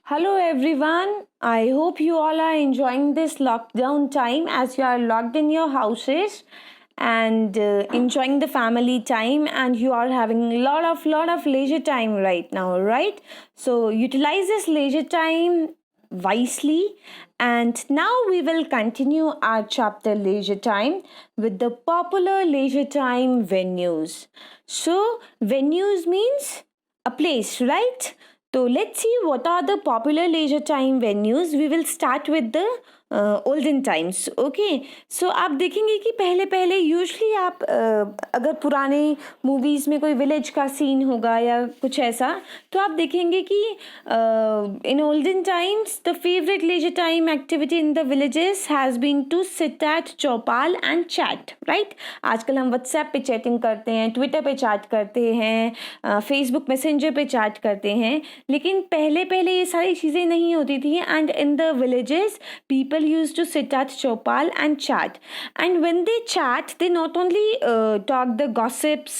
Hello everyone. I hope you all are enjoying this lockdown time as you are locked in your houses and enjoying the family time, and you are having a lot of leisure time right now, right? So utilize this leisure time wisely, and now we will continue our chapter leisure time with the popular leisure time venues. So venues means a place, right? So let's see what are the popular leisure time venues. We will start with the olden times. Okay so आप देखेंगे कि पहले पहले usually आप अगर पुराने movies में कोई विलेज का सीन होगा या कुछ ऐसा, तो आप देखेंगे कि in olden times the favourite leisure time activity in the villages has been to sit at chaupal and chat, right? आजकल हम व्हाट्सएप पे चैटिंग करते हैं, ट्विटर पे चैट करते हैं, फेसबुक मैसेंजर पे चैट करते हैं, लेकिन पहले पहले ये सारी चीज़ें नहीं होती थी. And in the villages people used to sit at Chopal and chat. And when they chat, they not only talk the gossips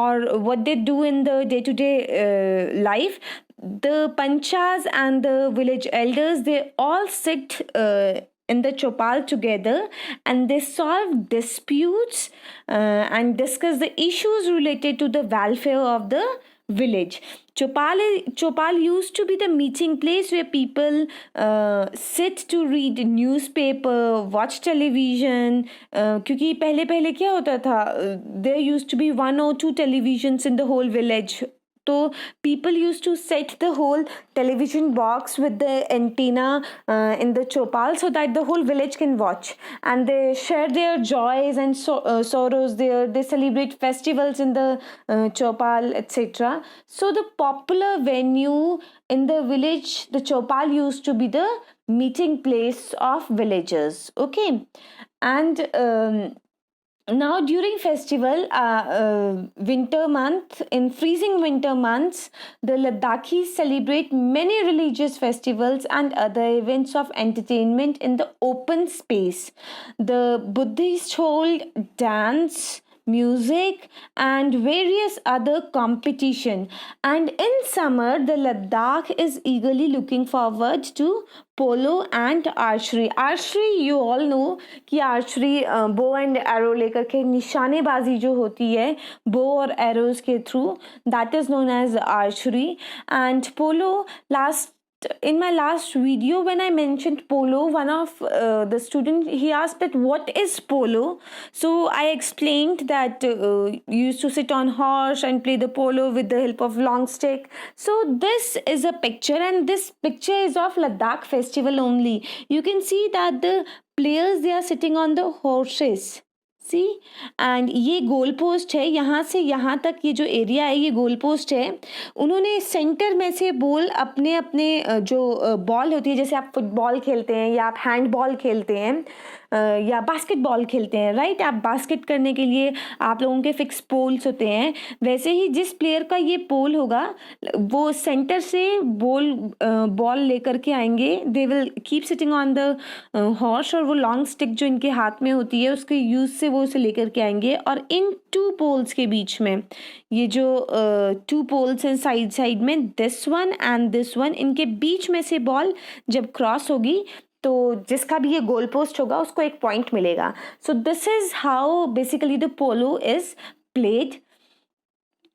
or what they do in the day to day life. The panchas and the village elders, they all sit in the chopal together, and they solve disputes and discuss the issues related to the welfare of the village. Chopal used to be the meeting place where people sit to read newspaper, watch television. क्योंकि पहले पहले क्या होता था, there used to be one or two televisions in the whole village. So people used to set the whole television box with the antenna in the chopal so that the whole village can watch, and they share their joys and sorrows there. They celebrate festivals in the chopal, etc. So the popular venue in the village, the chopal used to be the meeting place of villagers. Okay, and now during festival winter month, in freezing winter months, the Ladakhis celebrate many religious festivals and other events of entertainment in the open space. The Buddhists hold dance, music and various other competition, and in summer the Ladakh is eagerly looking forward to polo and archery. You all know कि archery bow and arrow लेकर के निशानेबाजी जो होती है बो और arrows के थ्रू, that is known as archery. And polo, last in my last video when I mentioned polo, one of the student, he asked that what is polo. So I explained that you used to sit on horse and play the polo with the help of long stick. So this is a picture, and this picture is of Ladakh festival only. You can see that the players, they are sitting on the horses. See and ये goal post है, यहाँ से यहाँ तक ये जो area है ये गोल पोस्ट है. उन्होंने सेंटर में से बॉल अपने अपने जो बॉल होती है, जैसे आप फुटबॉल खेलते हैं या आप हैंडबॉल खेलते हैं या बास्केटबॉल खेलते हैं, राइट? आप बास्केट करने के लिए आप लोगों के फिक्स पोल्स होते हैं, वैसे ही जिस प्लेयर का ये पोल होगा वो सेंटर से बॉल लेकर के आएंगे. They will keep sitting on the horse, और वो लॉन्ग स्टिक जो इनके हाथ में होती है उसके यूज से वो उसे लेकर के आएंगे, और इन टू पोल्स के बीच में ये जो टू पोल्स हैं साइड साइड में, this one and this one, इनके बीच में से बॉल जब क्रॉस होगी तो जिसका भी ये गोल पोस्ट होगा उसको एक पॉइंट मिलेगा. So this is how basically the polo is played.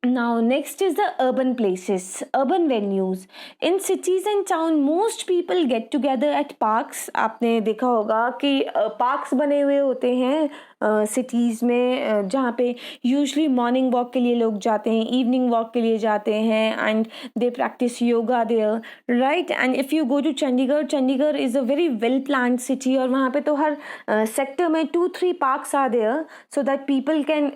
Now next is the urban places, urban venues. In cities and town most people get together at parks. आपने देखा होगा कि पार्क्स बने हुए होते हैं सिटीज़ में, जहाँ पे यूजली मॉर्निंग वॉक के लिए लोग जाते हैं, इवनिंग वॉक के लिए जाते हैं, and they practice yoga there, right? And if you go to Chandigarh is a very well planned city, और वहाँ पे तो हर सेक्टर में 2-3 parks are there so that people can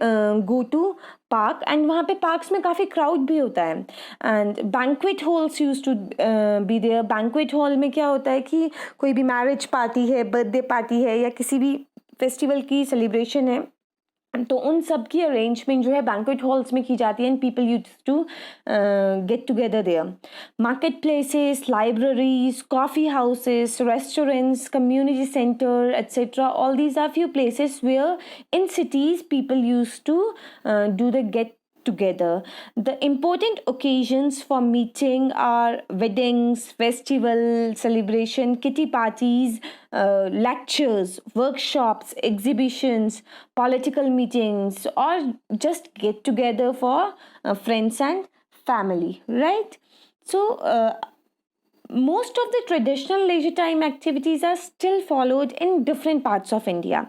go to park. And वहाँ पे पार्क्स में काफ़ी क्राउड भी होता है. And banquet halls use to be there. Banquet hall में क्या होता है कि कोई भी मैरिज पार्टी है, बर्थडे पार्टी है, या किसी भी फेस्टिवल की सेलिब्रेशन है, तो उन सब की अरेंजमेंट जो है बैंक्वेट हॉल्स में की जाती है, and people use to get together there. Market places, libraries, coffee houses, restaurants, community centre, etc. All these are few places where in cities people used to do the get together. The important occasions for meeting are weddings, festival, celebration, kitty parties, lectures, workshops, exhibitions, political meetings, or just get together for friends and family, right? So, most of the traditional leisure time activities are still followed in different parts of India.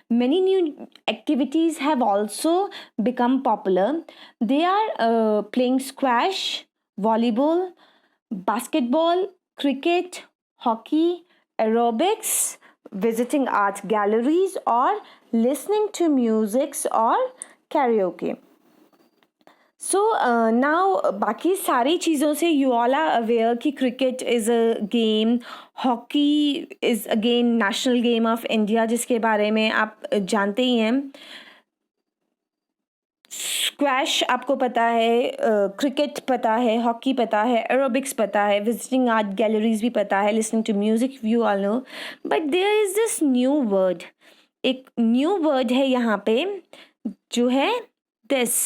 Many new activities have also become popular. They are playing squash, volleyball, basketball, cricket, hockey, aerobics, visiting art galleries, or listening to music or karaoke. So now बाकी सारी चीज़ों से you all are aware कि cricket is a game, hockey is again national game of India जिसके बारे में आप जानते ही हैं. स्क्वैश आपको पता है, क्रिकेट पता है, हॉकी पता है, एरोबिक्स पता है, विजिटिंग आर्ट गैलरीज भी पता है, listening to music you all know. But there is this new word, एक न्यू वर्ड है यहाँ पे जो है this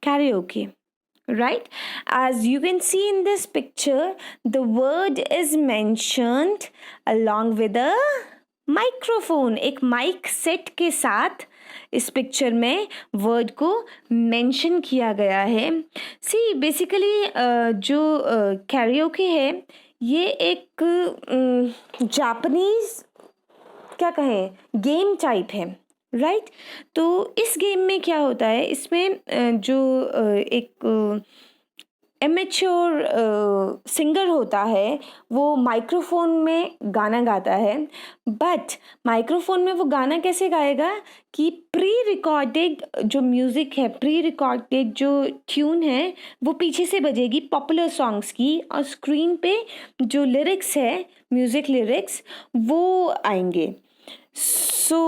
karaoke, right? As you can see in this picture, the word is mentioned along with a microphone. एक mic set के साथ इस पिक्चर में वर्ड को मेंशन किया गया है. सी बेसिकली जो कैरियोके है ये एक जापानीज क्या कहें गेम टाइप है, राइट. तो इस गेम में क्या होता है, इसमें जो एक एमेच्योर सिंगर होता है वो माइक्रोफोन में गाना गाता है. बट माइक्रोफोन में वो गाना कैसे गाएगा कि प्री रिकॉर्डेड जो म्यूज़िक है, प्री रिकॉर्डेड जो ट्यून है वो पीछे से बजेगी पॉपुलर सॉन्ग्स की, और स्क्रीन पे जो लिरिक्स है, म्यूज़िक लिरिक्स, वो आएंगे. सो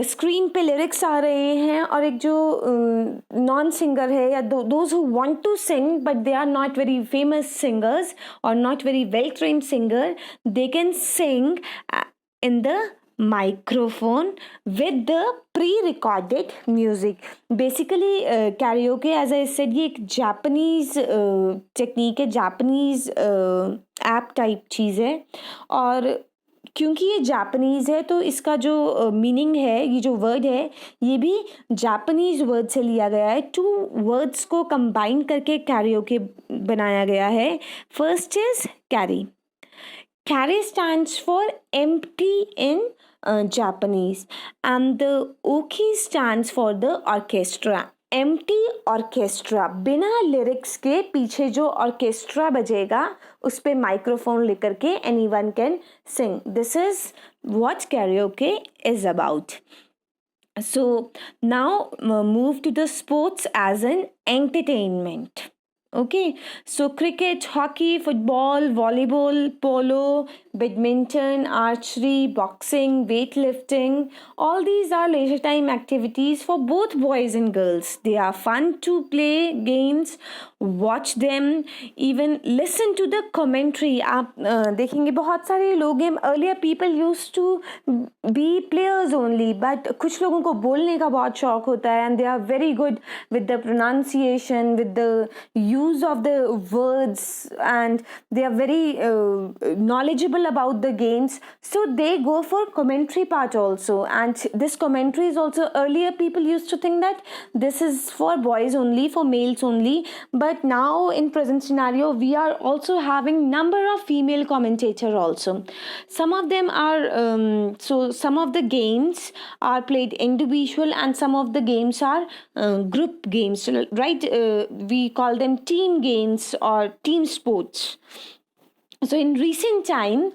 स्क्रीन पे लिरिक्स आ रहे हैं और एक जो नॉन सिंगर है या those who want to sing but they are not very famous singers और not very well trained singer, they can sing in the microphone with the pre-recorded music. Basically karaoke, as I said, ये एक Japanese technique है, Japanese app type चीज़ है. और क्योंकि ये Japanese है तो इसका जो मीनिंग है, ये जो वर्ड है ये भी जापानीज़ वर्ड से लिया गया है. 2 वर्ड्स को कंबाइन करके कैरियोके बनाया गया है. First is carry. Carry stands for empty in Japanese, and the oki stands for the orchestra. Empty orchestra, बिना लिरिक्स के पीछे जो ऑर्केस्ट्रा बजेगा उस पे माइक्रोफोन लेकर के anyone can sing. This is what karaoke is about. So now move to the sports as an entertainment. Okay, so cricket, hockey, football, volleyball, polo, badminton, archery, boxing, weightlifting, all these are leisure time activities for both boys and girls. They are fun to play games, watch them, even listen to the commentary. आप देखेंगे बहुत सारे लोग हैं, earlier people used to be players only, but कुछ लोगों को बोलने का बहुत शौक होता है, and they are very good with the pronunciation, with the use of the words, and they are very knowledgeable about the games, so they go for commentary part also. And this commentary is also, earlier people used to think that this is for boys only, for males only, but now in present scenario we are also having number of female commentator also. Some of them are so some of the games are played individual and some of the games are group games, right? We call them team games or team sports. So in recent time,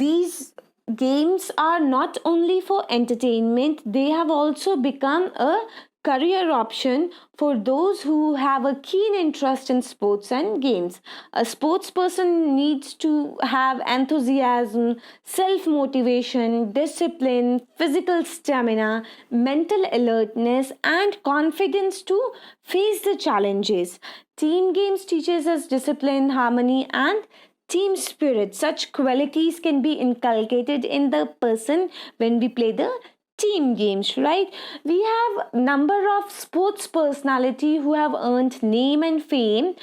these games are not only for entertainment, they have also become a career option for those who have a keen interest in sports and games. A sports person needs to have enthusiasm, self-motivation, discipline, physical stamina, mental alertness, and confidence to face the challenges. Team games teaches us discipline, harmony, and team spirit. Such qualities can be inculcated in the person when we play the team games, right? We have number of sports personality who have earned name and fame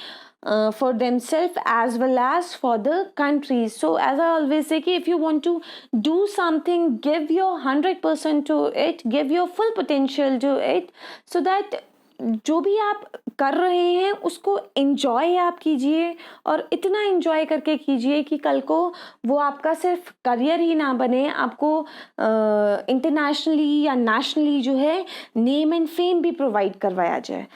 for themselves as well as for the country. So as I always say, if you want to do something, give your 100% to it, give your full potential to it, so that जो भी आप कर रहे हैं उसको enjoy आप कीजिए, और इतना एंजॉय करके कीजिए कि कल को वो आपका सिर्फ करियर ही ना बने, आपको इंटरनेशनली या नेशनली जो है नेम एंड फेम भी प्रोवाइड करवाया जाए,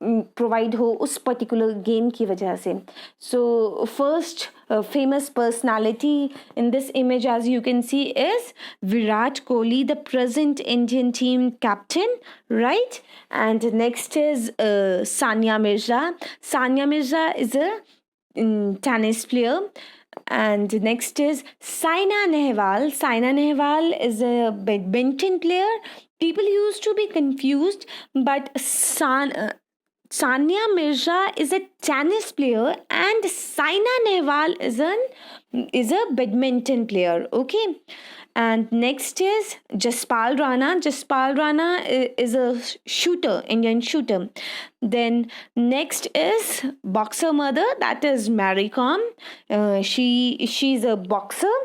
प्रोवाइड हो उस पर्टिकुलर गेम की वजह से. So first famous personality in this image, as you can see, is Virat Kohli, the present Indian team captain, right? And next is Sania Mirza. Sania Mirza is a tennis player. And next is Saina Nehwal. Saina Nehwal is a badminton player. People used to be confused, but Sania Mirza is a tennis player and Saina Nehwal is a badminton player. Okay. And next is Jaspal Rana. Jaspal Rana is a shooter, Indian shooter. Then next is boxer mother, that is Mary Kom. She's a boxer.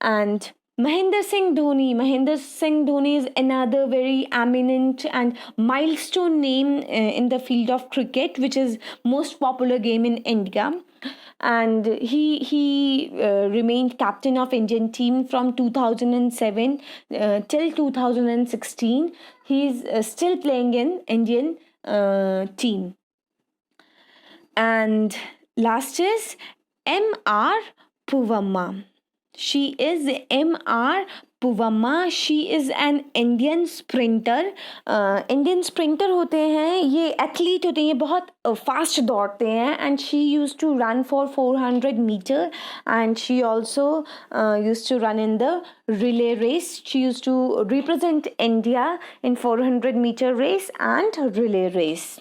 And Mahendra Singh Dhoni. Mahendra Singh Dhoni is another very eminent and milestone name in the field of cricket, which is most popular game in India. And he remained captain of Indian team from 2007 till 2016. He's still playing in Indian team. And last is M.R. Puvamma. She is M.R. Puvamma. She is an Indian sprinter. Indian sprinter होते हैं, ये athlete होते हैं, ये बहुत fast दौड़ते हैं. And she used to run for 400 meter, and she also used to run in the relay race. She used to represent India in 400 meter race and relay race.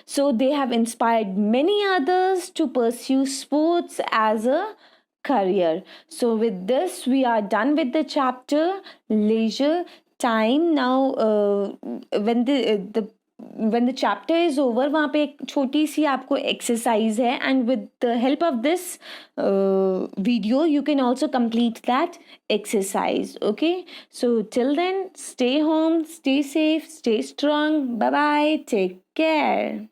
So they have inspired many others to pursue sports as a career. So with this we are done with the chapter leisure time. Now when the chapter is over, वहाँ पे एक छोटी सी आपको exercise है, and with the help of this video you can also complete that exercise. Okay, so till then, stay home, stay safe, stay strong. Bye bye, take care.